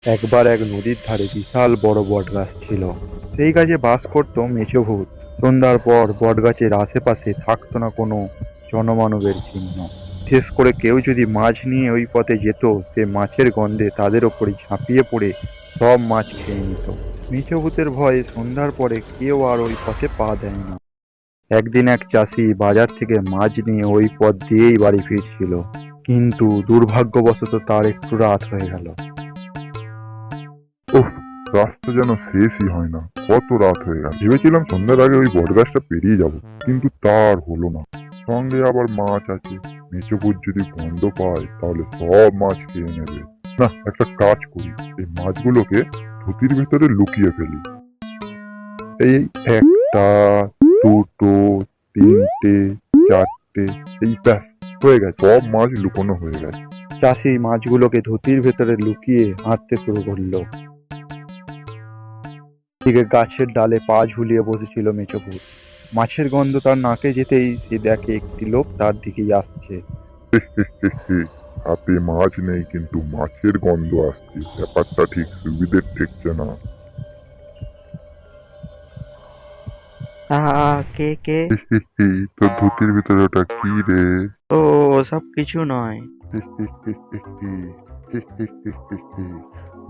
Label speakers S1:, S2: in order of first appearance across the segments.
S1: একবার এক নদীর ধারে বিশাল বড় বটগাছ ছিল। সেই গাছে বাস করত মেছো ভূত। সন্ধ্যার পর বটগাছের আশেপাশে থাকতো না কোনো জনমানবের চিহ্ন। বিশেষ করে কেউ যদি মাছ নিয়ে ওই পথে যেত, সে মাছের গন্ধে তাদের ওপরে ঝাঁপিয়ে পড়ে সব মাছ খেয়ে নিত। মেছো ভূতের ভয়ে সন্ধ্যার পরে কেউ আর ওই পথে পা দেয় না। একদিন এক চাষি বাজার থেকে মাছ নিয়ে ওই পথ দিয়েই বাড়ি ফিরছিল, কিন্তু দুর্ভাগ্যবশত তার একটু রাত হয়ে গেল।
S2: ওহ, রাস্তা যেন শেষই হয় না, কত রাত হয়ে গেল। ভেবেছিলাম সন্ধ্যার আগে ওই বটগাছটা পেরিয়ে যাব, কিন্তু তার হলো না। সঙ্গে আবার মাছ আছে। মেচোপুর যদি গন্ধ পায় তাহলে সব মাছ খেয়ে নেবে। না, একটা কাজ করি, এই মাছগুলোকে ধুতির ভেতরে লুকিয়ে ফেলি। এই একটা, দুটো, তিনটে, চারটে, এই ব্যাস, হয়ে গেছে, সব মাছ লুকোনো হয়ে গেছে।
S1: চাষি মাছগুলোকে ধুতির ভেতরে লুকিয়ে হাঁটতে শুরু করলো। দিকে গাছের ডালে পা ঝুলিয়ে বসেছিল মেচোভূত। মাছের গন্ধ তার নাকে যেতেই সে দেখে একটি লোক তার দিকেই আসছে।
S2: হাতে মাছ নেই, কিন্তু মাছের গন্ধ আসছে। ব্যাপারটা ঠিক সুবিধের ঠেকছে না।
S3: কে কে?
S2: তোর ধুতির ভিতরে ওটা কি রে?
S3: ও, ওসব কিছু নয়।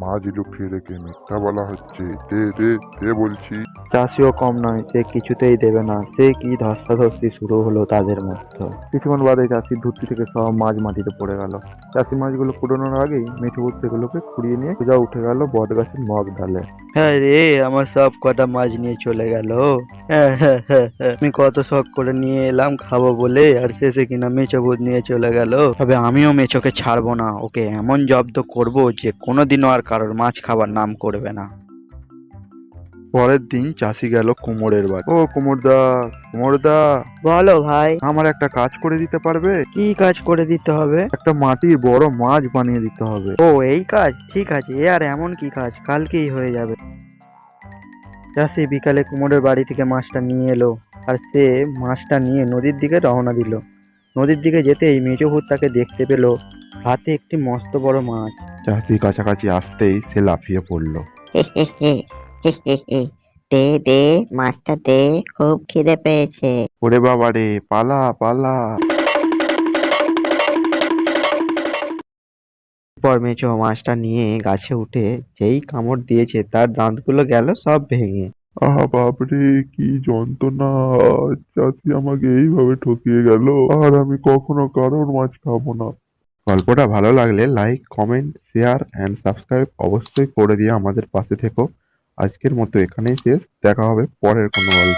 S2: মাছ লুকিয়ে রেখে মিথ্যা বলা হচ্ছে। দে দে দে বলছি।
S1: চাষিও কম নয়, সে কিছুতেই দেবে না। সে কি ধস্তাধস্তি শুরু হলো তাদের মধ্যে। কিছুক্ষণ বাদে চাষির ধুতি থেকে সব মাছ মাটিতে পড়ে গেল। চাষি মাছগুলো কুড়োনোর আগেই মেঠোভূত সেগুলোকে কুড়িয়ে নিয়ে সোজা উঠে গেল বট গাছের মগ ডালে।
S3: হ্যাঁ রে, আমার সব কটা মাছ নিয়ে চলে গেল। আমি কত শখ করে নিয়ে এলাম খাবো বলে, আর শেষে কিনা মেছো ভূত নিয়ে চলে গেল। তবে আমিও মেছোকে ছাড়বো না, ওকে এমন জব্দ করব যে কোনোদিনও আর কারোর মাছ খাবার নাম করবে না।
S1: পরের দিন চাষি গেল কুমোরের বাড়ি। ও কুমোরদা, কুমোরদা,
S3: বলো ভাই,
S1: আমার একটা কাজ করে দিতে পারবে?
S3: কি কাজ করে দিতে হবে?
S1: একটা মাটির বড় মাছ বানিয়ে দিতে হবে।
S3: ও, এই কাজ? ঠিক আছে, এ আর এমন কি কাজ, কালকেই হয়ে যাবে। চাষি বিকালে কুমোরের বাড়ি থেকে মাছটা নিয়ে এলো, আর সে মাছটা নিয়ে নদীর দিকে রওনা দিল। নদীর দিকে যেতেই মেজো ভূত তাকে দেখতে পেল, হাতে একটি মস্ত বড় মাছ।
S1: চাষি কাছাকাছি আসতেই সে লাফিয়ে পড়ল।
S4: দে দে, মাছটা দে, খুব খিদে পেয়েছে।
S1: ওরে বাবা রে, পালা পালা।
S3: পর মেজো মাছটা নিয়ে গাছে উঠে যেই কামড় দিয়েছে, তার দাঁতগুলো গেল সব ভেঙে।
S2: আহা বাপরে, কি যন্ত্রণা! চাষি আমাকে এইভাবে ঠকিয়ে গেল। আর আমি কখনো কারোর মাছ খাবো না।
S1: গল্পটা ভালো লাগলে like, comment, share and subscribe অবশ্যই করে দিয়ে আমাদের পাশে থেকো। আজকের মতো এখানেই শেষ, দেখা হবে পরের কোনো গল্প।